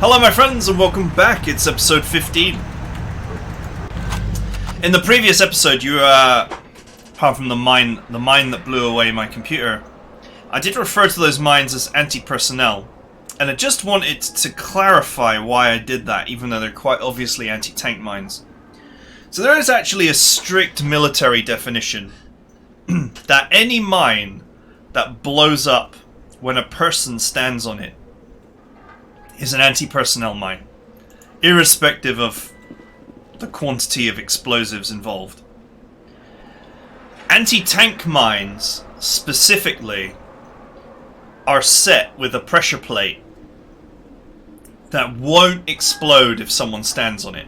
Hello my friends and welcome back. It's episode 15. In the previous episode apart from the mine that blew away my computer, I did refer to those mines as anti-personnel, and I just wanted to clarify why I did that, even though they're quite obviously anti-tank mines. So there is actually a strict military definition that any mine that blows up when a person stands on it is an anti-personnel mine, irrespective of the quantity of explosives involved. Anti-tank mines, specifically, are set with a pressure plate that won't explode if someone stands on it.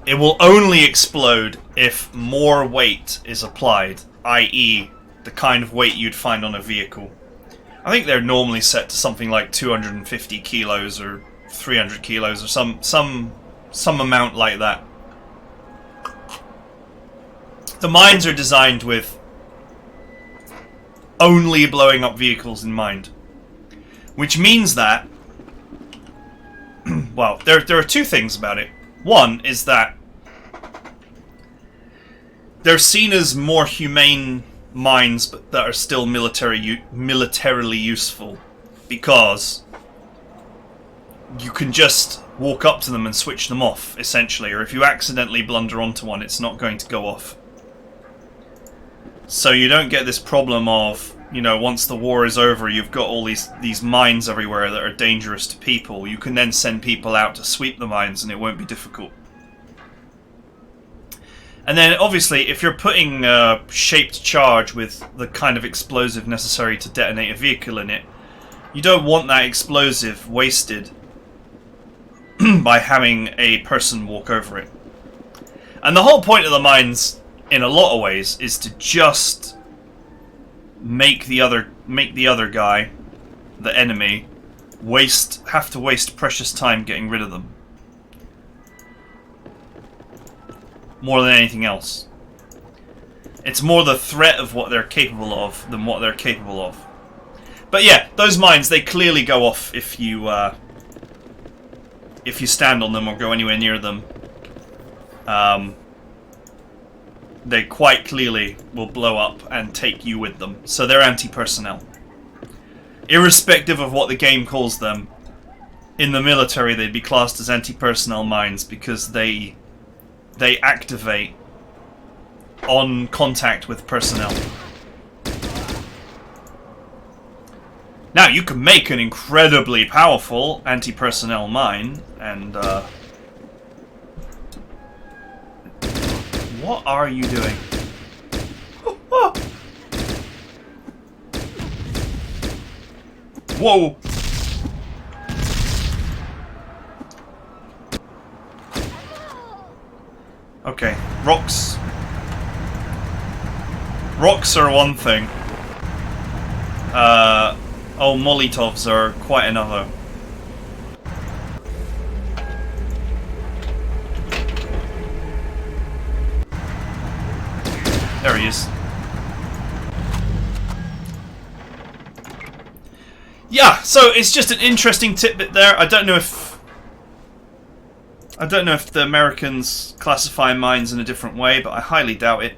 It will only explode if more weight is applied, i.e. the kind of weight you'd find on a vehicle. I think they're normally set to something like 250 kilos or 300 kilos or some amount like that. The mines are designed with only blowing up vehicles in mind, which means that, well, there are two things about it. One is that they're seen as more humane mines, but that are still militarily useful, because you can just walk up to them and switch them off, essentially, or if you accidentally blunder onto one, it's not going to go off. So you don't get this problem of, you know, once the war is over, you've got all these mines everywhere that are dangerous to people. You can then send people out to sweep the mines and it won't be difficult. And then, obviously, if you're putting a shaped charge with the kind of explosive necessary to detonate a vehicle in it, you don't want that explosive wasted by having a person walk over it. And the whole point of the mines, in a lot of ways, is to just make the other guy, the enemy, have to waste precious time getting rid of them. More than anything else. It's more the threat of what they're capable of than what they're capable of. But yeah, those mines, they clearly go off if you stand on them or go anywhere near them. They quite clearly will blow up and take you with them. So they're anti-personnel. Irrespective of what the game calls them, in the military they'd be classed as anti-personnel mines because they activate on contact with personnel. Now, you can make an incredibly powerful anti-personnel mine, and what are you doing? Whoa! Okay, rocks. Rocks are one thing. Molitovs are quite another. There he is. Yeah, so it's just an interesting tidbit there. I don't know if the Americans classify mines in a different way, but I highly doubt it.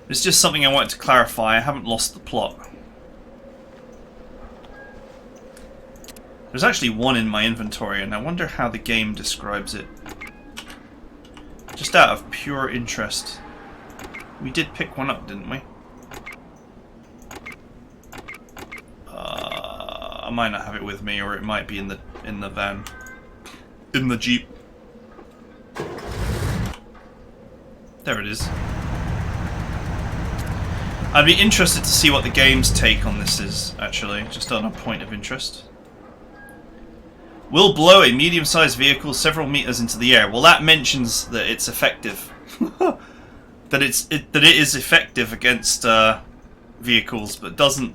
It's just something I wanted to clarify. I haven't lost the plot. There's actually one in my inventory, and I wonder how the game describes it. Just out of pure interest. We did pick one up, didn't we? I might not have it with me, or it might be in the van. In the Jeep. There it is. I'd be interested to see what the game's take on this is, actually, just on a point of interest. Will blow a medium-sized vehicle several meters into the air. Well, that mentions that it's effective. that it is effective against vehicles, but doesn't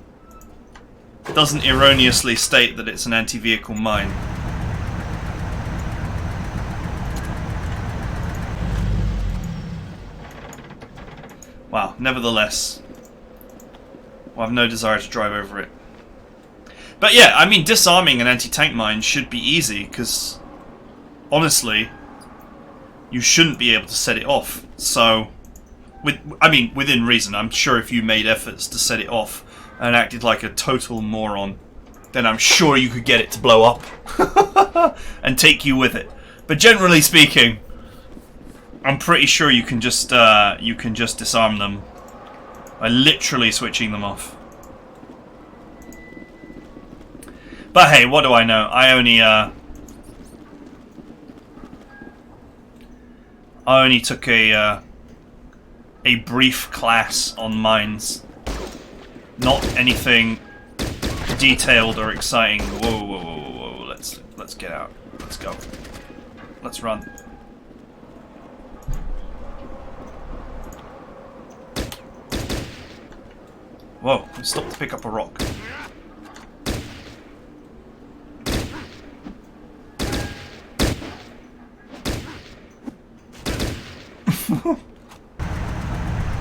erroneously state that it's an anti-vehicle mine. Wow, nevertheless, I have no desire to drive over it. But yeah, I mean, disarming an anti-tank mine should be easy, because honestly, you shouldn't be able to set it off. So, within reason. I'm sure if you made efforts to set it off and acted like a total moron, then I'm sure you could get it to blow up and take you with it. But generally speaking, I'm pretty sure you can just disarm them by literally switching them off. But hey, what do I know? I only took a brief class on mines. Not anything detailed or exciting. Whoa, whoa, whoa, whoa, whoa. Let's get out. Let's go. Let's run. Whoa, stop to pick up a rock.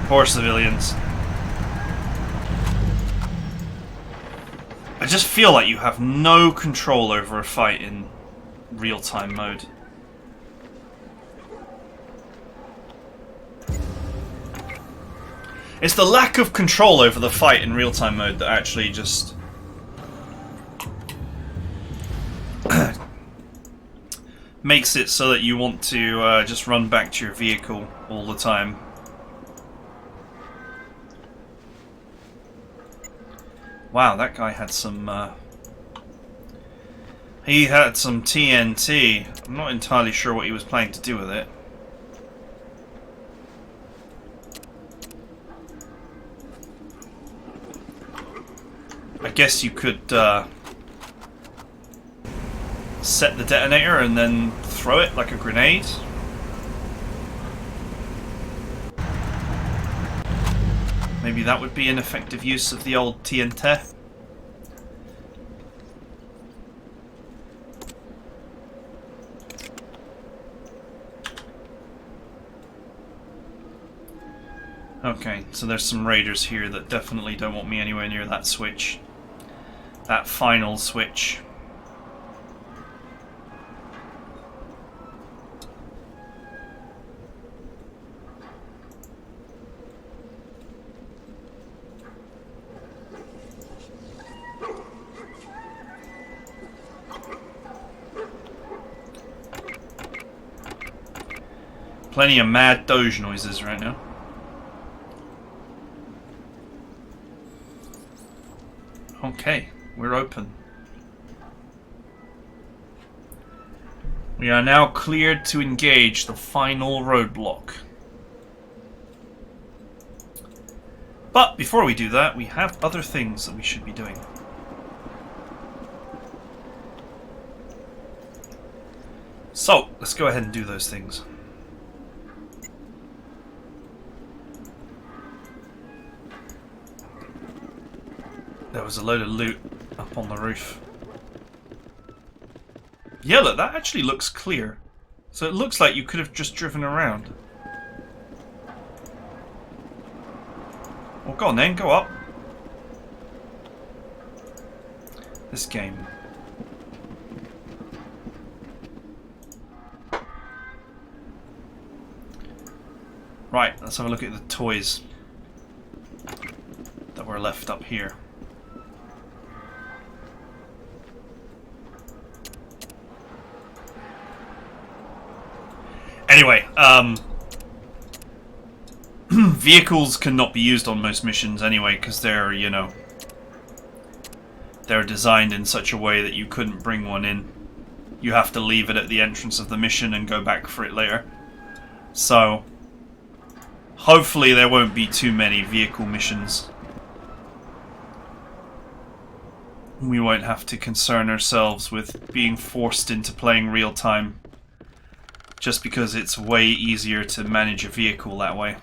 Poor civilians. I just feel like you have no control over a fight in real-time mode. It's the lack of control over the fight in real-time mode that actually just makes it so that you want to just run back to your vehicle all the time. Wow, that guy had some he had some TNT. I'm not entirely sure what he was planning to do with it. I guess you could set the detonator and then throw it like a grenade. Maybe that would be an effective use of the old TNT. Okay, so there's some raiders here that definitely don't want me anywhere near that switch. That final switch. Plenty of mad Doge noises right now. Okay, we're open. We are now cleared to engage the final roadblock. But before we do that, we have other things that we should be doing. So, let's go ahead and do those things. There was a load of loot up on the roof. Yeah, look, that actually looks clear. So it looks like you could have just driven around. Well, go on then, go up. This game. Right, let's have a look at the toys that were left up here. Anyway, vehicles cannot be used on most missions anyway, because they're, you know, they're designed in such a way that you couldn't bring one in. You have to leave it at the entrance of the mission and go back for it later. So, hopefully there won't be too many vehicle missions. We won't have to concern ourselves with being forced into playing real time. Just because it's way easier to manage a vehicle that way.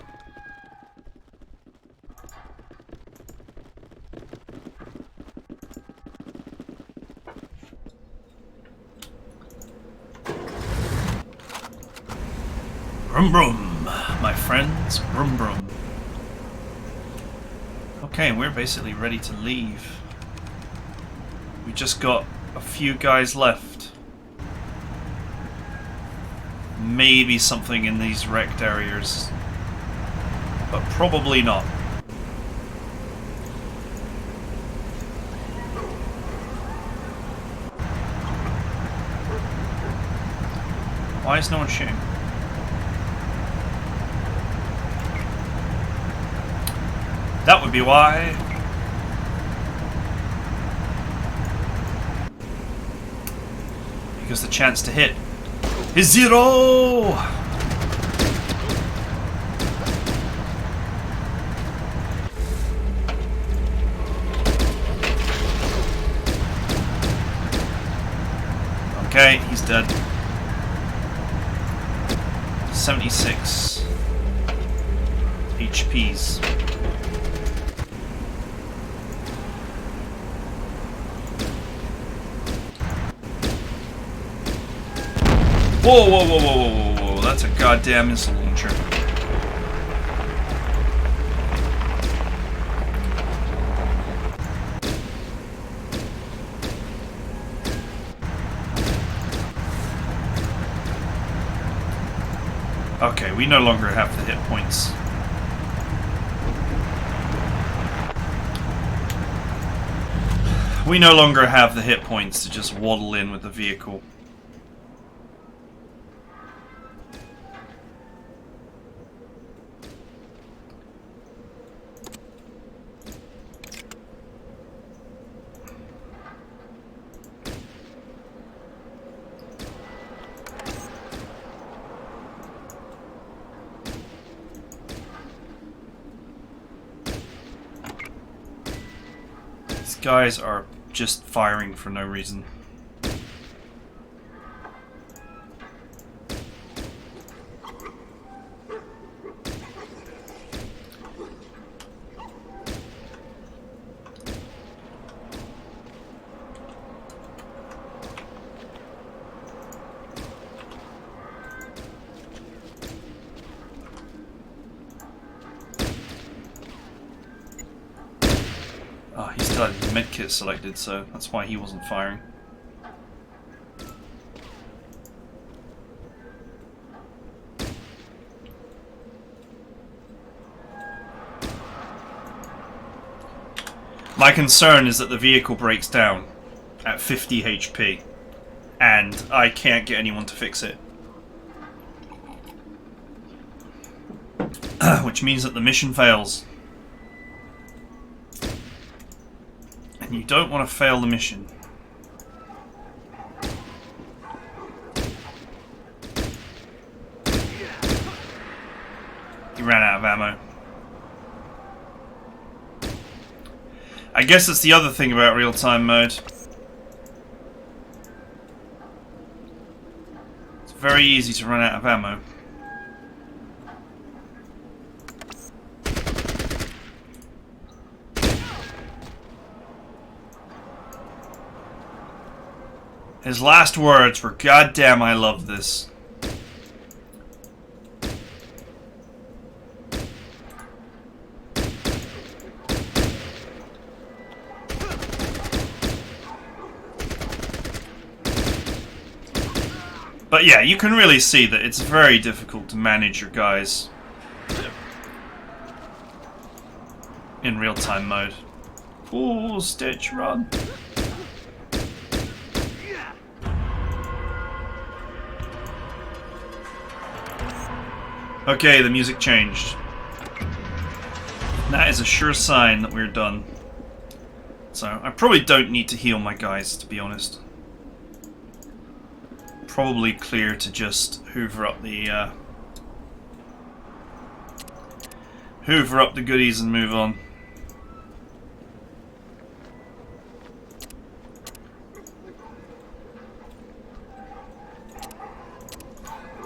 Brum brum, my friends, brum brum. Okay, we're basically ready to leave. We just got a few guys left. Maybe something in these wrecked areas, but probably not. Why is no one shooting? That would be why. Because the chance to hit is 0! Okay, he's dead. 76 HPs. Whoa, whoa, whoa, whoa, whoa, whoa, whoa, that's a goddamn missile launcher. Okay, we no longer have the hit points. We no longer have the hit points to just waddle in with the vehicle. These guys are just firing for no reason. Oh, he still had his medkit selected, so that's why he wasn't firing. My concern is that the vehicle breaks down at 50 HP, and I can't get anyone to fix it. Which means that the mission fails. And you don't want to fail the mission. He ran out of ammo. I guess that's the other thing about real-time mode. It's very easy to run out of ammo. His last words were, "God damn, I love this." But yeah, you can really see that it's very difficult to manage your guys in real-time mode. Ooh, Stitch, run. Okay, the music changed. That is a sure sign that we're done. So, I probably don't need to heal my guys, to be honest. Probably clear to just hoover up the goodies and move on.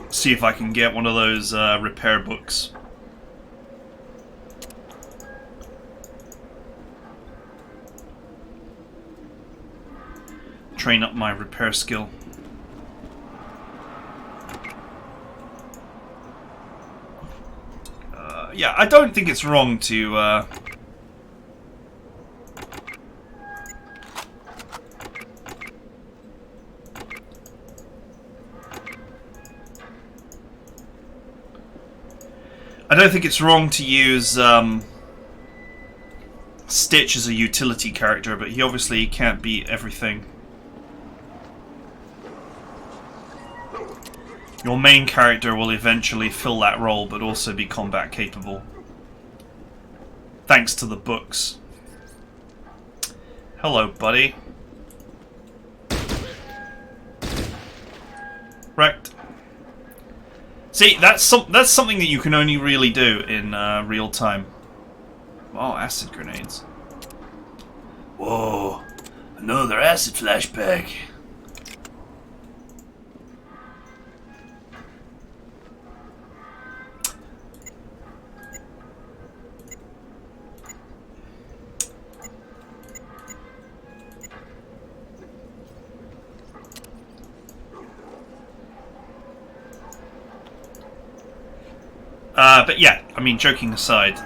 See if I can get one of those repair books. Train up my repair skill. Yeah, I don't think it's wrong to don't think it's wrong to use Stitch as a utility character, but he obviously can't beat everything. Your main character will eventually fill that role, but also be combat capable. Thanks to the books. Hello, buddy. Wrecked. See, that's something that you can only really do in real time. Oh, acid grenades. Whoa, another acid flashback. But yeah, I mean, joking aside,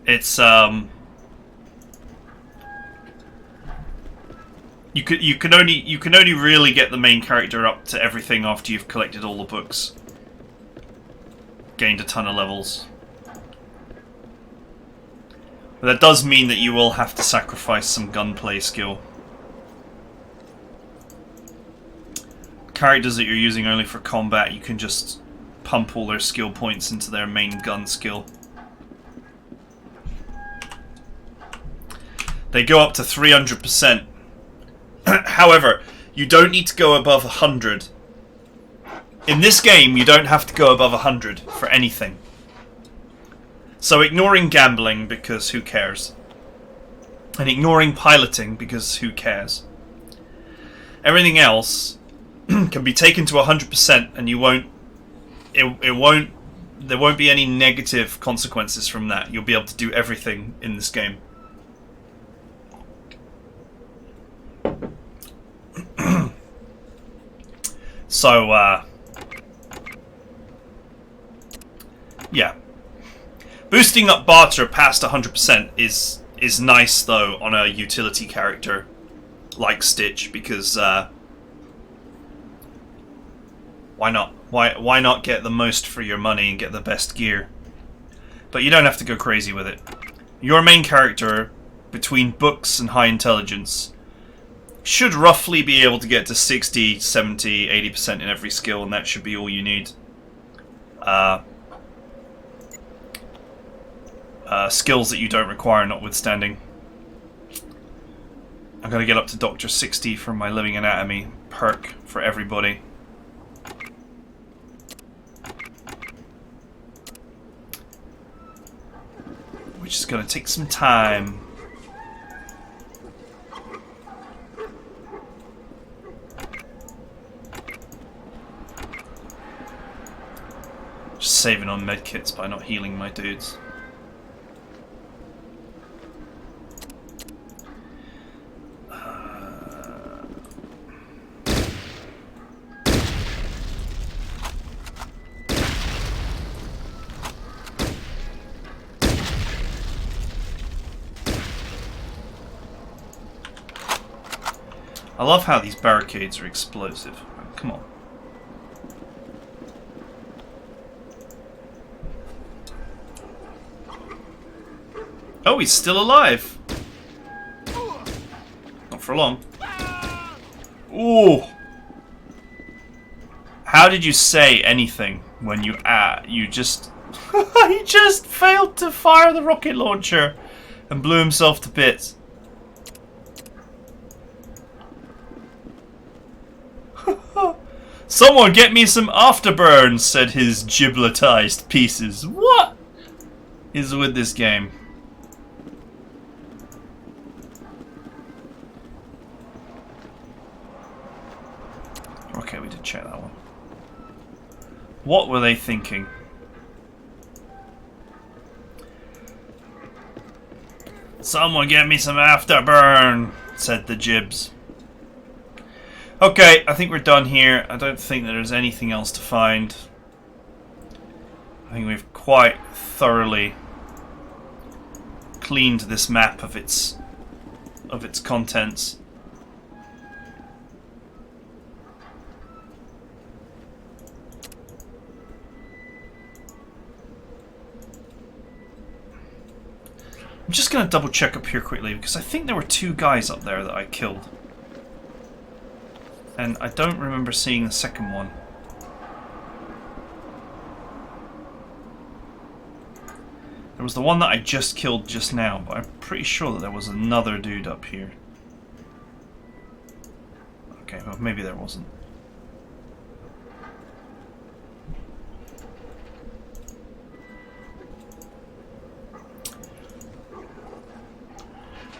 it's you can only really get the main character up to everything after you've collected all the books, gained a ton of levels. But that does mean that you will have to sacrifice some gunplay skill. Characters that you're using only for combat, you can just pump all their skill points into their main gun skill. They go up to 300%. However, you don't need to go above 100. In this game, you don't have to go above 100 for anything. So ignoring gambling, because who cares? And ignoring piloting, because who cares? Everything else can be taken to 100%, and you won't. It won't. There won't be any negative consequences from that. You'll be able to do everything in this game. So, yeah. Boosting up barter past 100% is nice, though, on a utility character like Stitch, because why not? Why not get the most for your money and get the best gear? But you don't have to go crazy with it. Your main character, between books and high intelligence, should roughly be able to get to 60, 70, 80% in every skill, and that should be all you need. Skills that you don't require notwithstanding. I'm going to get up to Dr. 60 from my Living Anatomy perk for everybody. Which is going to take some time. Just saving on medkits by not healing my dudes. I love how these barricades are explosive. Come on. Oh, he's still alive. Not for long. Ooh. How did you say anything when you just he just failed to fire the rocket launcher and blew himself to bits. Someone get me some afterburns, said his gibletized pieces. What is with this game? Okay, we did check that one. What were they thinking? Someone get me some afterburn, said the Jibs. Okay, I think we're done here. I don't think that there's anything else to find. I think we've quite thoroughly cleaned this map of its, contents. I'm just going to double check up here quickly, because I think there were 2 guys up there that I killed. And I don't remember seeing the second one. There was the one that I just killed just now, but I'm pretty sure that there was another dude up here. Okay, well maybe there wasn't.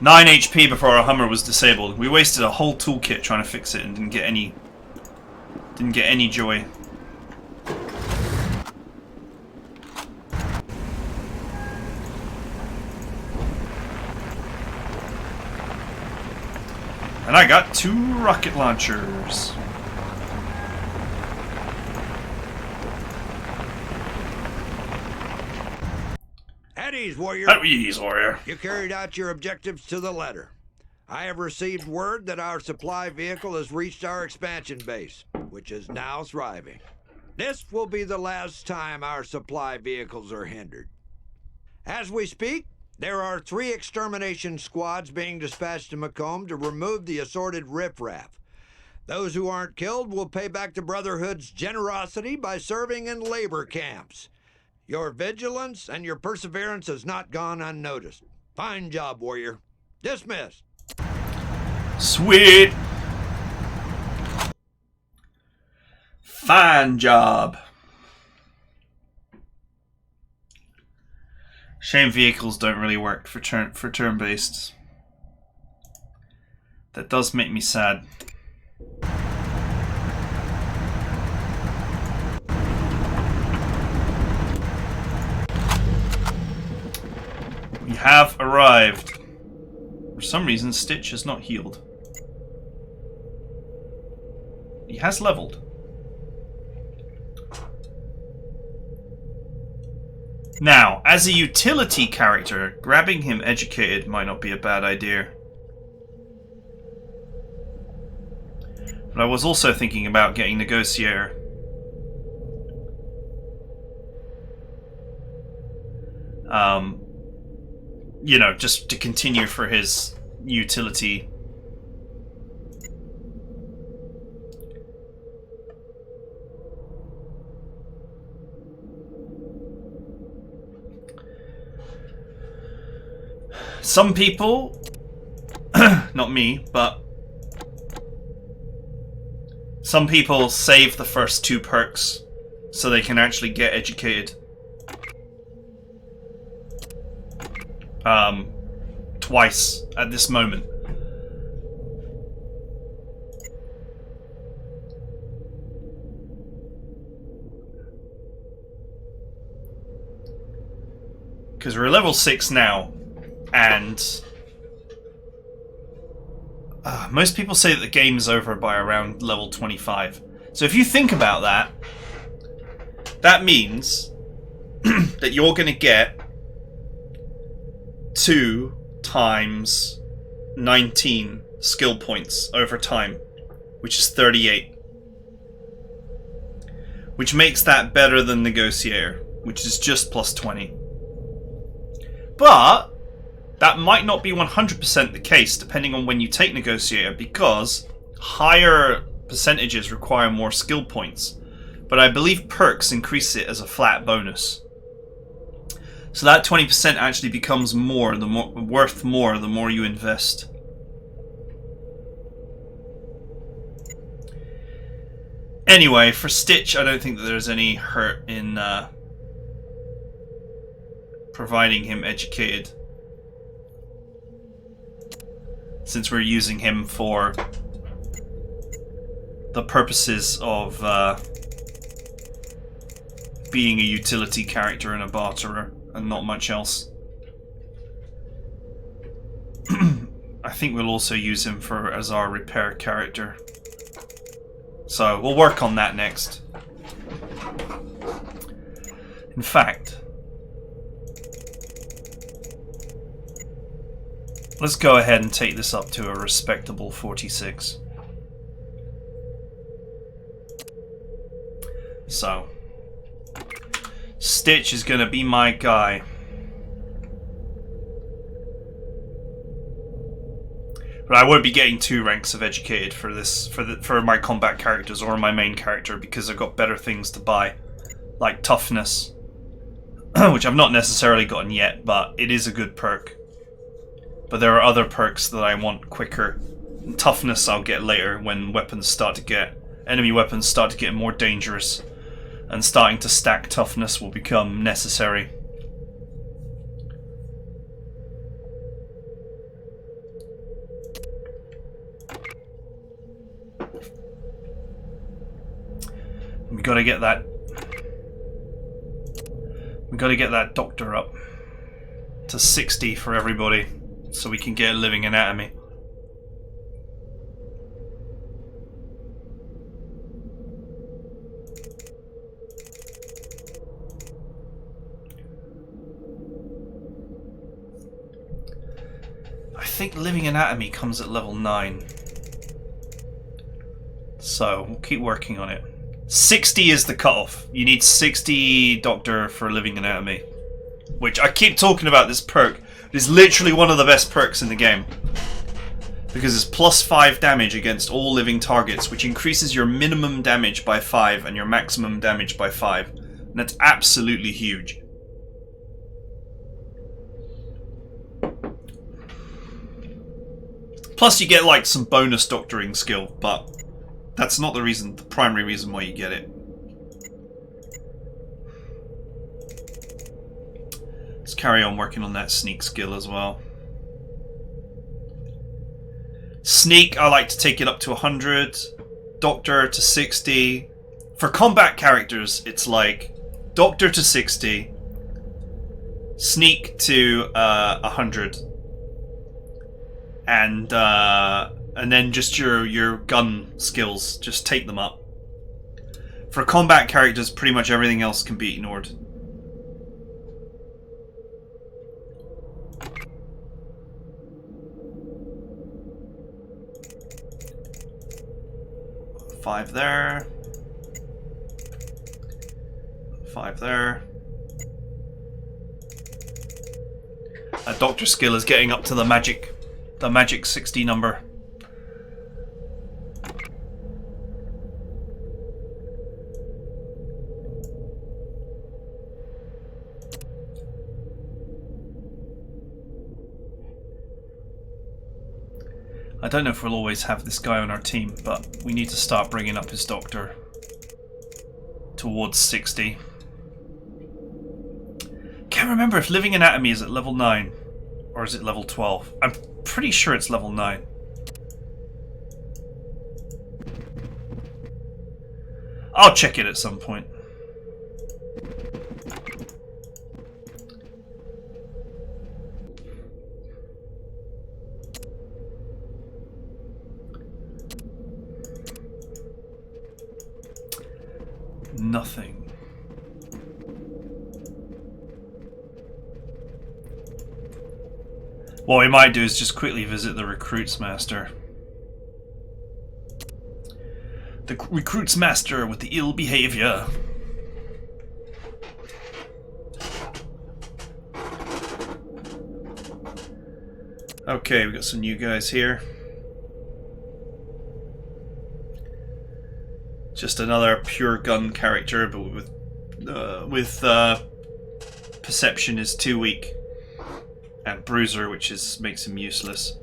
Nine HP before our Hummer was disabled. We wasted a whole toolkit trying to fix it and didn't get any joy. And I got 2 rocket launchers. At ease, warrior. At ease, warrior. You carried out your objectives to the letter. I have received word that our supply vehicle has reached our expansion base, which is now thriving. This will be the last time our supply vehicles are hindered. As we speak, there are 3 extermination squads being dispatched to Macomb to remove the assorted riffraff. Those who aren't killed will pay back the Brotherhood's generosity by serving in labor camps. Your vigilance and your perseverance has not gone unnoticed. Fine job, warrior. Dismissed. Sweet. Fine job. Shame vehicles don't really work for turn-based. That does make me sad. We have arrived. For some reason, Stitch is not healed. He has leveled. Now, as a utility character, grabbing him educated might not be a bad idea. But I was also thinking about getting Negotiator. You know, just to continue for his utility. Some people, not me, but some people save the first 2 perks so they can actually get educated. Twice at this moment. Because we're level 6 now, and most people say that the game is over by around level 25. So if you think about that, that means that you're going to get 2 times 19 skill points over time, which is 38. Which makes that better than Negotiator, which is just plus 20. But that might not be 100% the case, depending on when you take Negotiator, because higher percentages require more skill points. But I believe perks increase it as a flat bonus. So that 20% actually becomes worth more the more you invest. Anyway, for Stitch, I don't think that there's any hurt in providing him educated, since we're using him for the purposes of being a utility character and a barterer, and not much else. I think we'll also use him as our repair character. So we'll work on that next. In fact, let's go ahead and take this up to a respectable 46. So, Stitch is going to be my guy. But I won't be getting 2 ranks of educated for this for my combat characters or my main character because I've got better things to buy, like toughness, which I've not necessarily gotten yet, but it is a good perk. But there are other perks that I want quicker. And toughness I'll get later when enemy weapons start to get more dangerous, and starting to stack toughness will become necessary. We gotta get that. We gotta get that doctor up to 60 for everybody, so we can get a living anatomy. I think living anatomy comes at level 9. So we'll keep working on it. 60 is the cutoff. You need 60 doctor for living anatomy. Which I keep talking about this perk. It is literally one of the best perks in the game. Because it's plus 5 damage against all living targets, which increases your minimum damage by 5 and your maximum damage by 5. And that's absolutely huge. Plus you get like some bonus doctoring skill, but that's not the primary reason why you get it. Let's carry on working on that sneak skill as well. Sneak, I like to take it up to 100. Doctor to 60. For combat characters, it's like Doctor to 60. Sneak to 100. And then just your gun skills, just take them up. For combat characters, pretty much everything else can be ignored. Five there. 5 there. That doctor skill is getting up to the magic 60 number. I don't know if we'll always have this guy on our team, but we need to start bringing up his doctor towards 60. Can't remember if living anatomy is at level 9 or is it level 12. I'm pretty sure it's level 9. I'll check it at some point. Nothing. What we might do is just quickly visit the Recruits Master. The Recruits Master with the ill behavior. Okay, we got some new guys here. Just another pure gun character, but with perception is too weak, and bruiser, which makes him useless.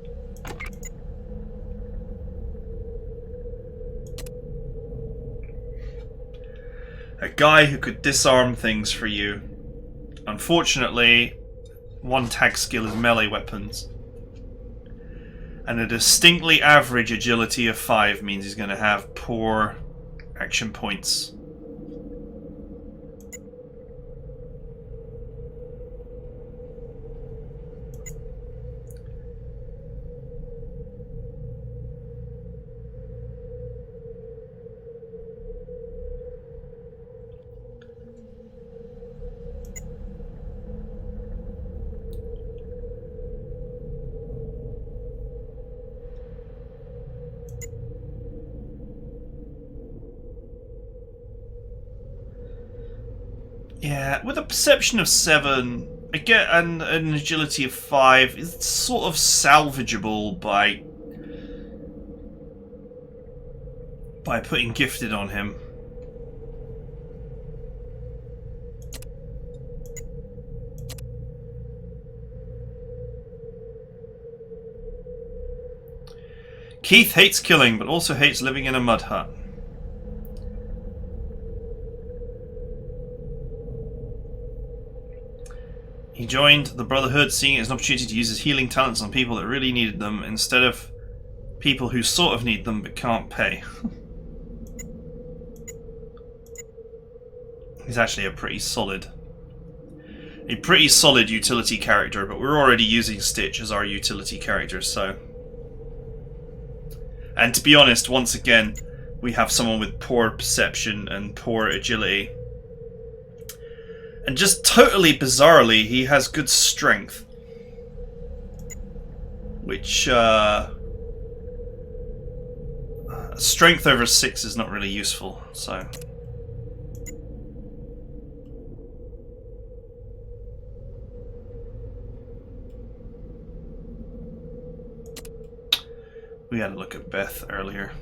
A guy who could disarm things for you. Unfortunately, one tag skill is melee weapons, and a distinctly average agility of 5 means he's going to have poor action points. Yeah, with a perception of 7, I get an agility of 5. It's sort of salvageable by by putting gifted on him. Keith hates killing, but also hates living in a mud hut. He joined the Brotherhood, seeing it as an opportunity to use his healing talents on people that really needed them, instead of people who sort of need them but can't pay. He's actually a pretty solid utility character, but we're already using Stitch as our utility character, so... And to be honest, once again, we have someone with poor perception and poor agility. And just totally bizarrely, he has good strength. Which, strength over 6 is not really useful, so... We had a look at Beth earlier.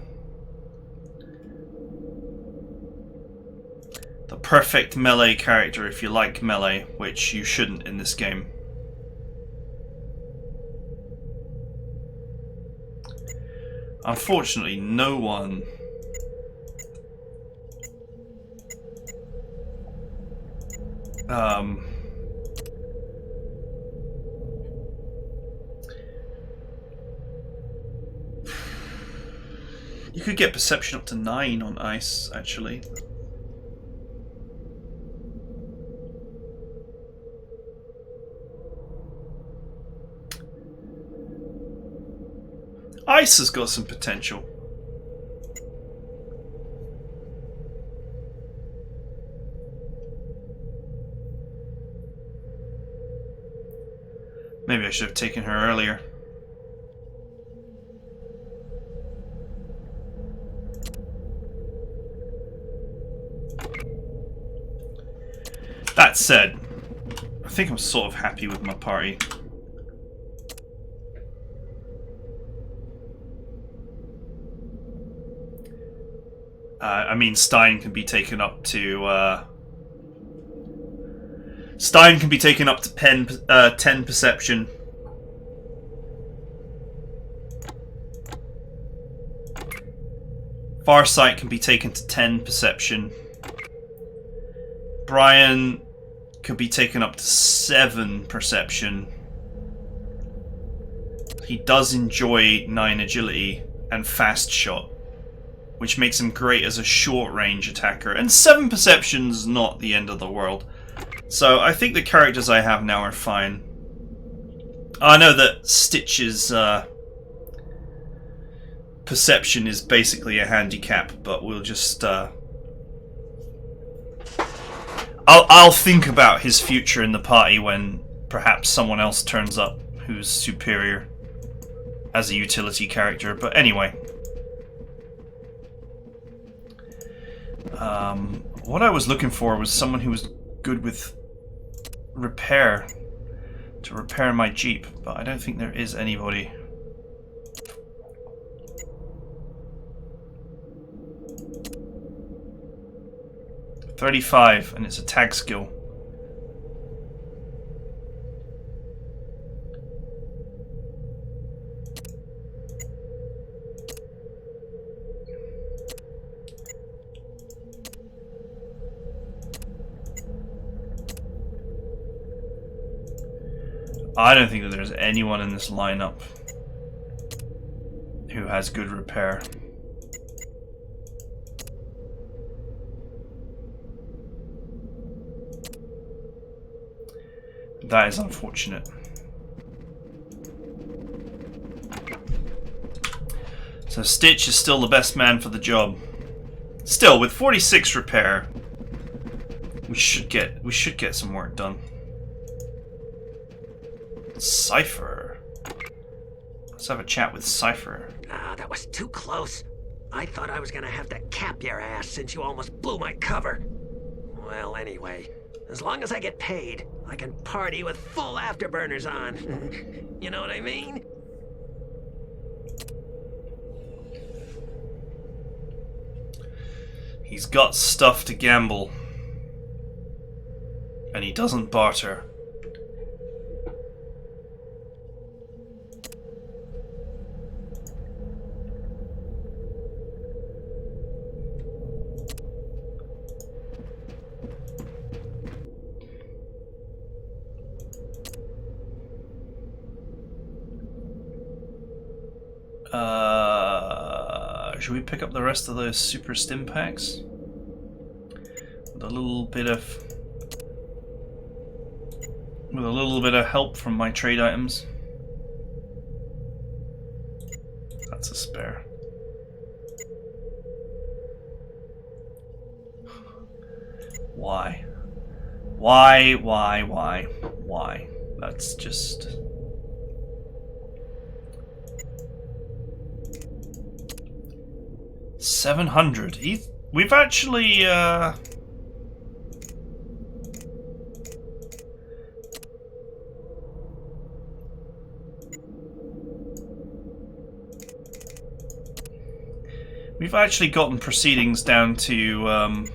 The perfect melee character if you like melee, which you shouldn't in this game. Unfortunately, no one... You could get perception up to 9 on ice, actually. Ice has got some potential. Maybe I should have taken her earlier. That said, I think I'm sort of happy with my party. I mean, Stein can be taken up to 10 perception. Farsight can be taken to 10 perception. Brian could be taken up to 7 perception. He does enjoy 9 agility and fast shot, which makes him great as a short range attacker. And 7 perception's not the end of the world. So I think the characters I have now are fine. I know that Stitch's perception is basically a handicap, but we'll just I'll think about his future in the party when perhaps someone else turns up who's superior as a utility character. But anyway, what I was looking for was someone who was good with repair, to repair my Jeep, but I don't think there is anybody. $35, and it's a tag skill. I don't think that there's anyone in this lineup who has good repair. That is unfortunate. So Stitch is still the best man for the job. Still, with 46 repair, we should get some work done. Cypher. Let's have a chat with Cypher. Ah, that was too close. I thought I was gonna have to cap your ass since you almost blew my cover. Well, anyway, as long as I get paid, I can party with full afterburners on. You know what I mean? He's got stuff to gamble. And he doesn't barter. Should we pick up the rest of those super stim packs? With a little bit of help from my trade items. That's a spare. Why? Why? That's just... $700. We've actually gotten proceedings down to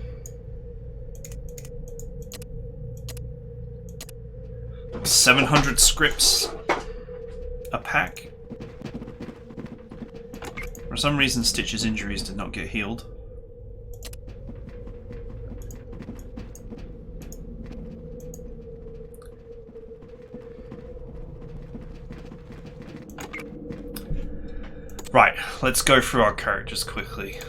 700 scripts a pack. For some reason, Stitch's injuries did not get healed. Right, let's go through our characters quickly.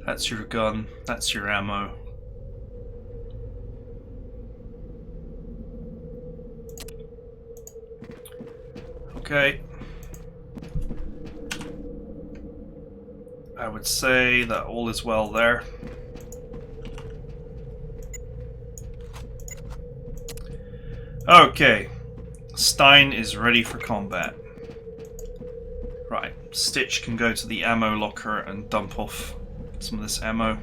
That's your gun, that's your ammo. Okay. I would say that all is well there. Okay. Stein is ready for combat. Right. Stitch can go to the ammo locker and dump off some of this ammo.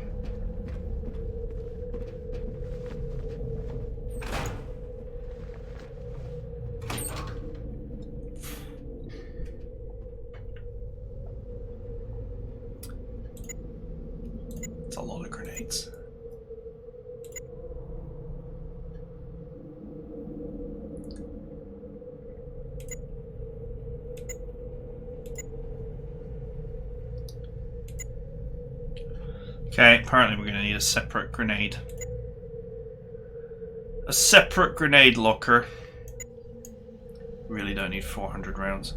It's a lot of grenades. Okay, apparently we're going to need a separate grenade. A separate grenade locker. Really don't need 400 rounds.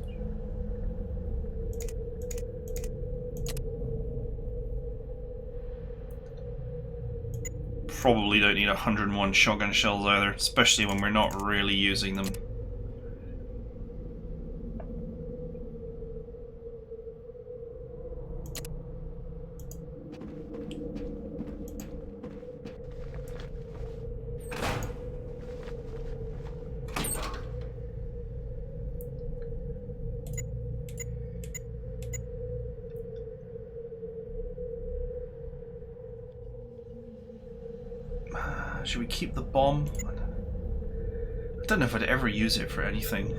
Probably don't need 101 shotgun shells either, especially when we're not really using them. Should we keep the bomb? I don't know if I'd ever use it for anything.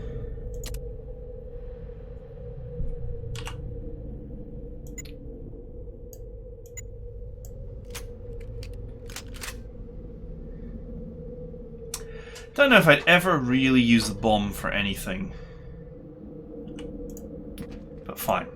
Don't know if I'd ever really use the bomb for anything. But fine.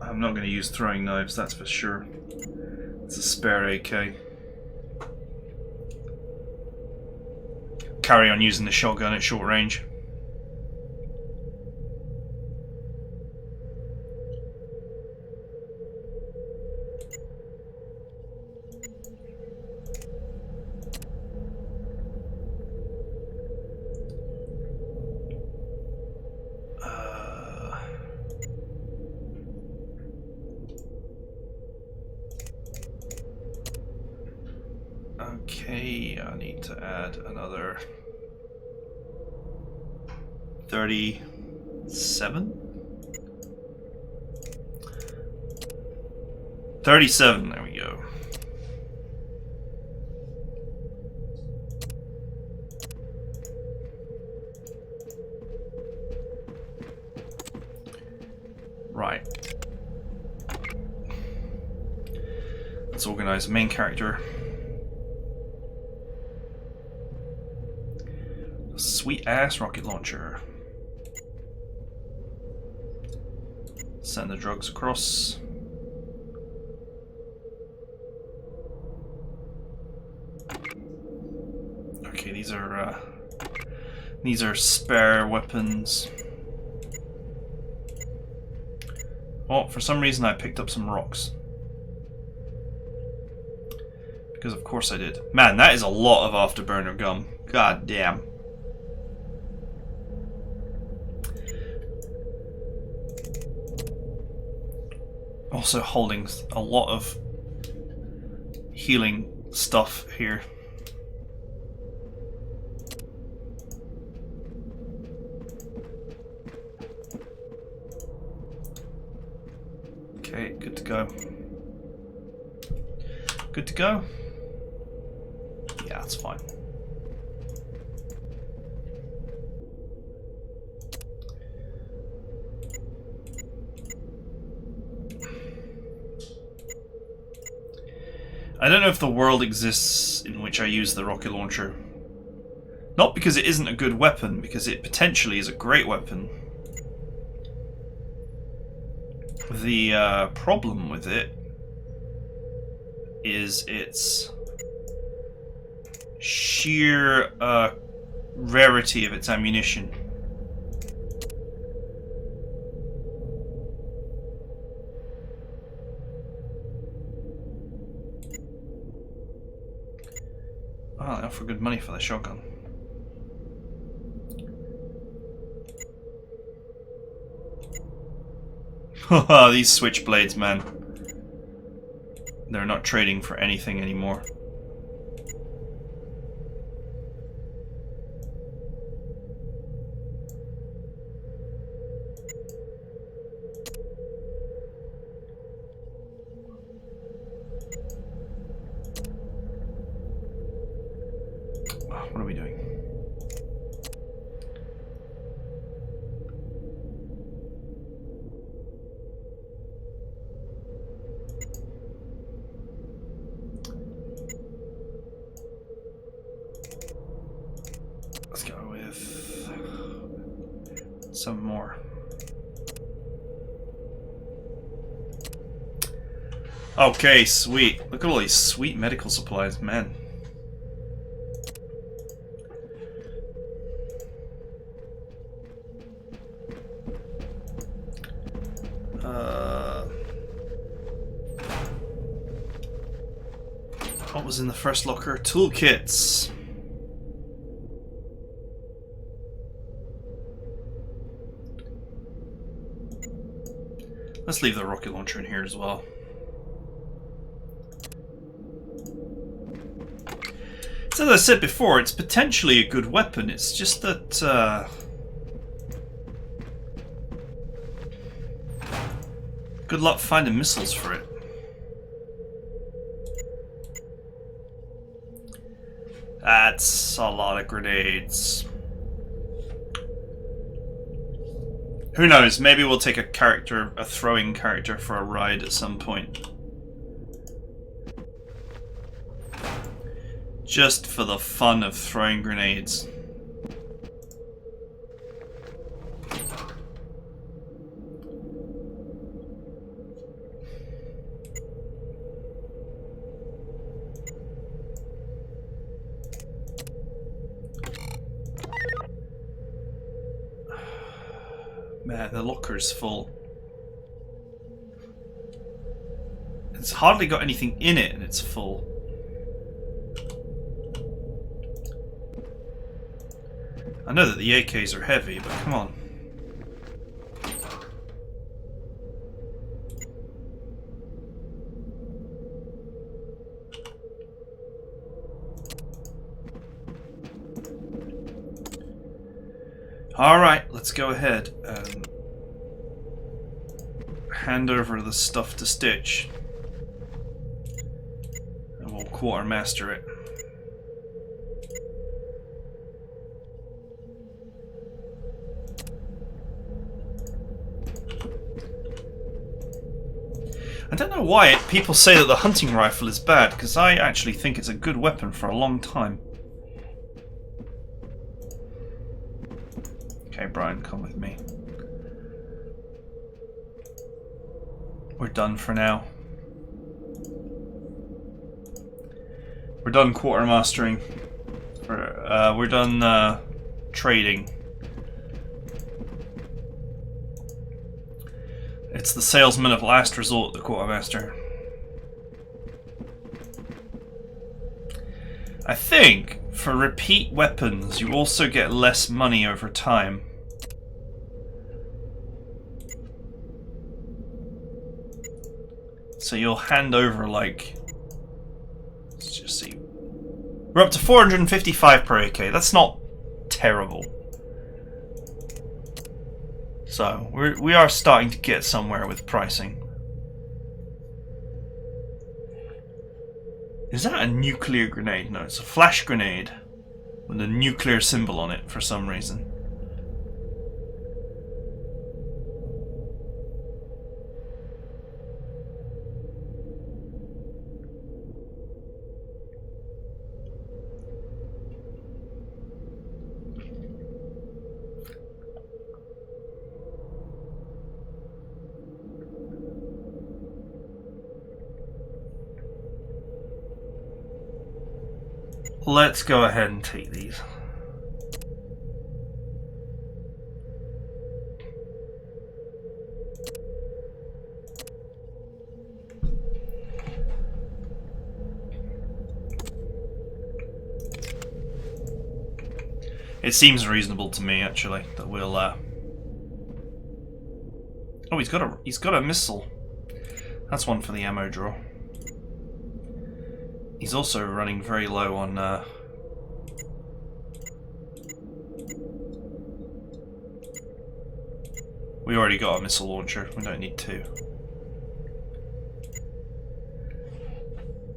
I'm not going to use throwing knives, that's for sure. It's a spare AK. Carry on using the shotgun at short range. Okay, I need to add another 37? 37, there we go. Right. Let's organize the main character. Sweet ass rocket launcher. Send the drugs across. Okay, these are spare weapons. Oh, for some reason I picked up some rocks. Because of course I did. Man, that is a lot of afterburner gum. God damn. Also holding a lot of healing stuff here. Okay, good to go. Good to go? Yeah, that's fine. I don't know if the world exists in which I use the rocket launcher. Not because it isn't a good weapon, because it potentially is a great weapon. The problem with it is its sheer rarity of its ammunition. Oh, they offer good money for the shotgun. Haha, these switchblades, man. They're not trading for anything anymore. What are we doing? Let's go with some more. Okay, sweet. Look at all these sweet medical supplies, man. What was in the first locker? Toolkits. Let's leave the rocket launcher in here as well. So as I said before, it's potentially a good weapon. It's just that good luck finding missiles for it. That's a lot of grenades. Who knows, maybe we'll take a throwing character for a ride at some point. Just for the fun of throwing grenades. Man, the locker's full. It's hardly got anything in it and it's full. I know that the AKs are heavy, but come on. Alright, let's go ahead and hand over the stuff to Stitch. And we'll quartermaster it. I don't know why people say that the hunting rifle is bad, because I actually think it's a good weapon for a long time. Okay, Brian, come with me. We're done for now. We're done quartermastering. We're done trading. It's the salesman of last resort, the quartermaster. I think for repeat weapons, you also get less money over time. So you'll hand over like... Let's just see. We're up to 455 per AK. That's not terrible. So we are starting to get somewhere with pricing. Is that a nuclear grenade? No, it's a flash grenade with a nuclear symbol on it for some reason. Let's go ahead and take these. It seems reasonable to me, actually, that we'll. Oh, he's got a missile. That's one for the ammo drawer. He's also running very low on we already got a missile launcher, we don't need two.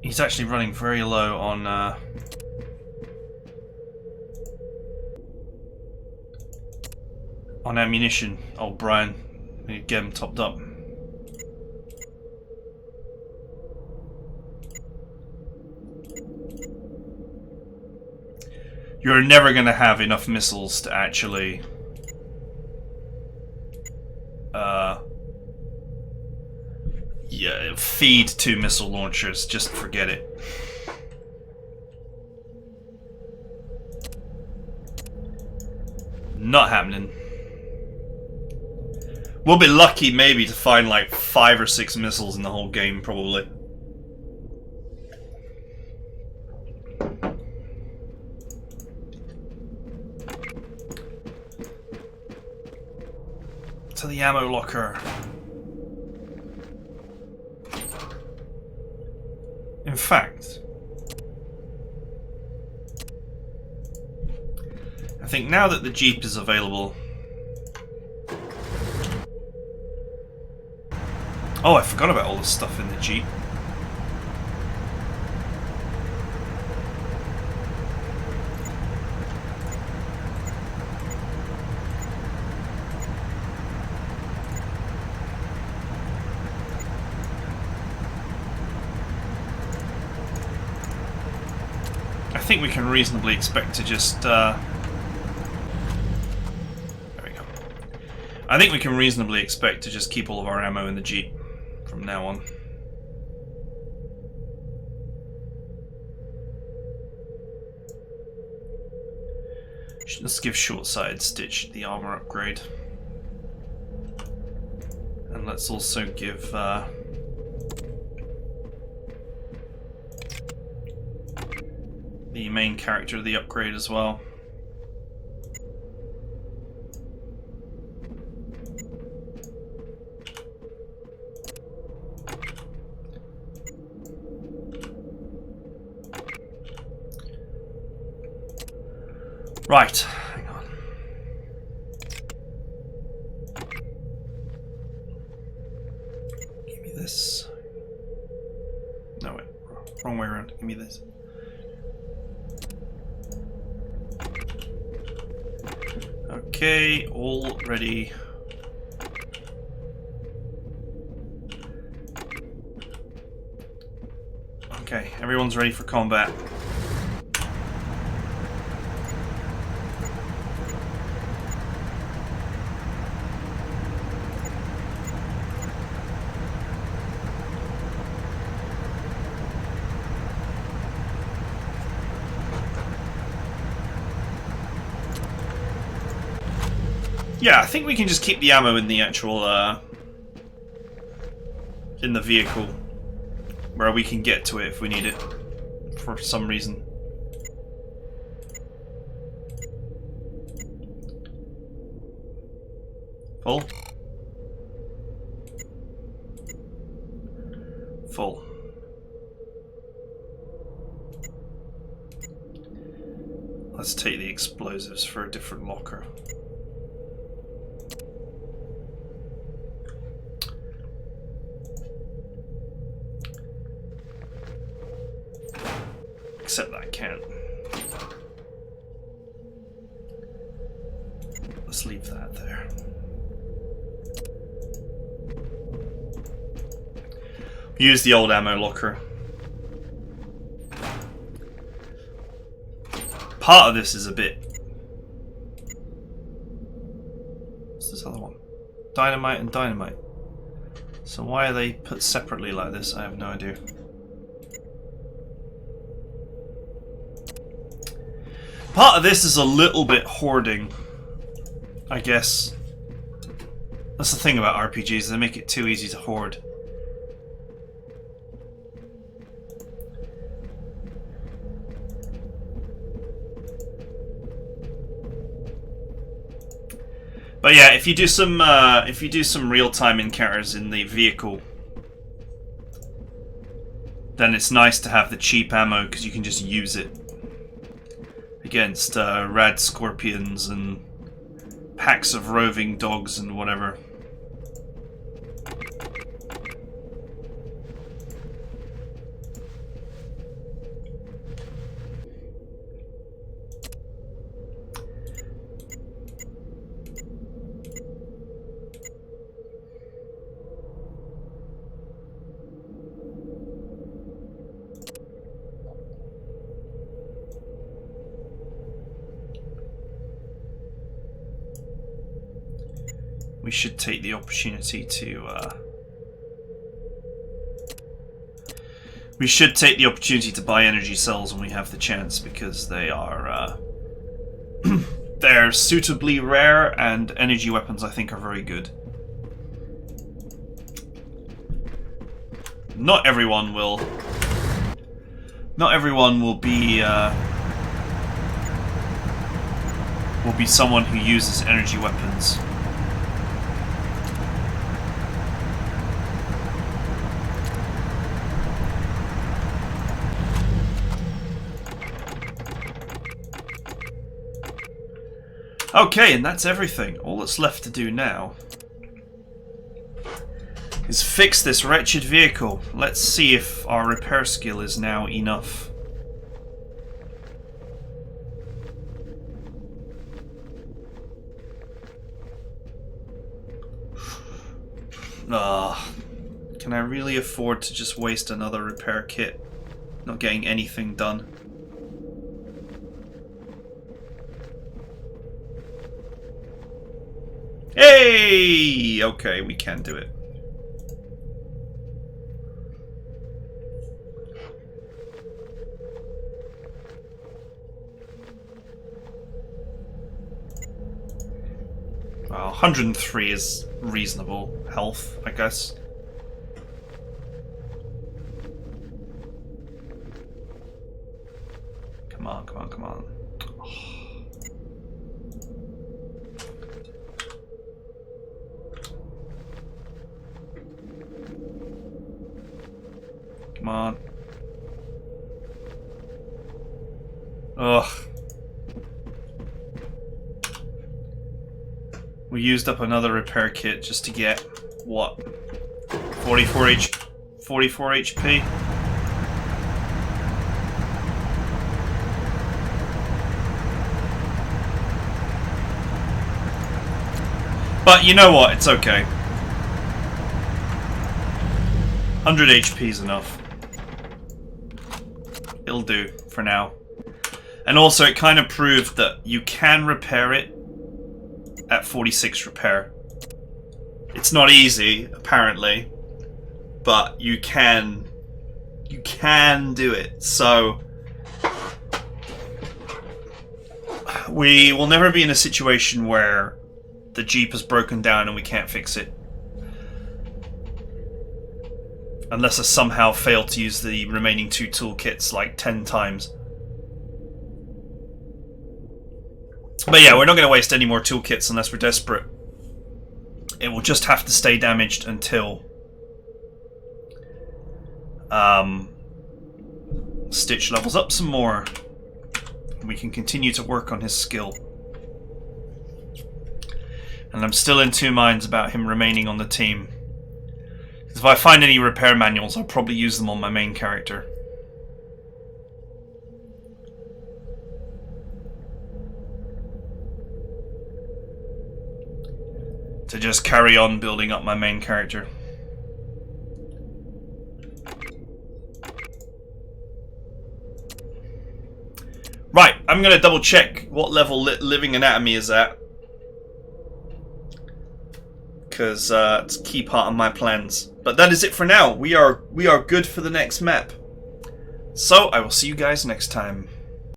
He's actually running very low on ammunition. Oh, Brian, we need to get him topped up. You're never going to have enough missiles to actually feed two missile launchers. Just forget it. Not happening. We'll be lucky maybe to find like 5 or 6 missiles in the whole game, probably. To the ammo locker. In fact, I think now that the Jeep is available... Oh, I forgot about all the stuff in the Jeep. I think we can reasonably expect to just there we go. I think we can reasonably expect to just keep all of our ammo in the Jeep from now on. Let's give short-sighted Stitch the armor upgrade. And let's also give the main character the upgrade as well. Right, hang on. Okay, all ready. Okay, everyone's ready for combat. Yeah, I think we can just keep the ammo in the actual, in the vehicle, where we can get to it if we need it, for some reason. Full? Full. Let's take the explosives for a different locker. Except that I can't. Let's leave that there. Use the old ammo locker. Part of this is a bit... What's this other one? Dynamite and dynamite. So why are they put separately like this? I have no idea. Part of this is a little bit hoarding, I guess. That's the thing about RPGs, they make it too easy to hoard. But yeah, if you do some real-time encounters in the vehicle, then it's nice to have the cheap ammo because you can just use it against rad scorpions and packs of roving dogs and whatever. We should take the opportunity to buy energy cells when we have the chance, because they are they're suitably rare, and energy weapons I think are very good. Not everyone will be someone who uses energy weapons. Okay, and that's everything. All that's left to do now is fix this wretched vehicle. Let's see if our repair skill is now enough. Can I really afford to just waste another repair kit not getting anything done? Hey! Okay, we can do it. Well, 103 is reasonable health, I guess. Come on, come on, come on. Come on. Ugh. We used up another repair kit just to get, what? 44 HP? But you know what? It's okay. 100 HP is enough. It'll do for now. And also, it kind of proved that you can repair it at 46 repair. It's not easy, apparently, but you can do it. So we will never be in a situation where the Jeep is broken down and we can't fix it. Unless I somehow fail to use the remaining 2 toolkits like 10 times. But yeah, we're not going to waste any more toolkits unless we're desperate. It will just have to stay damaged until Stitch levels up some more. We can continue to work on his skill. And I'm still in 2 minds about him remaining on the team. Because if I find any repair manuals, I'll probably use them on my main character. To just carry on building up my main character. Right, I'm going to double check what level Living Anatomy is at. Because it's a key part of my plans. But that is it for now. We are good for the next map. So, I will see you guys next time.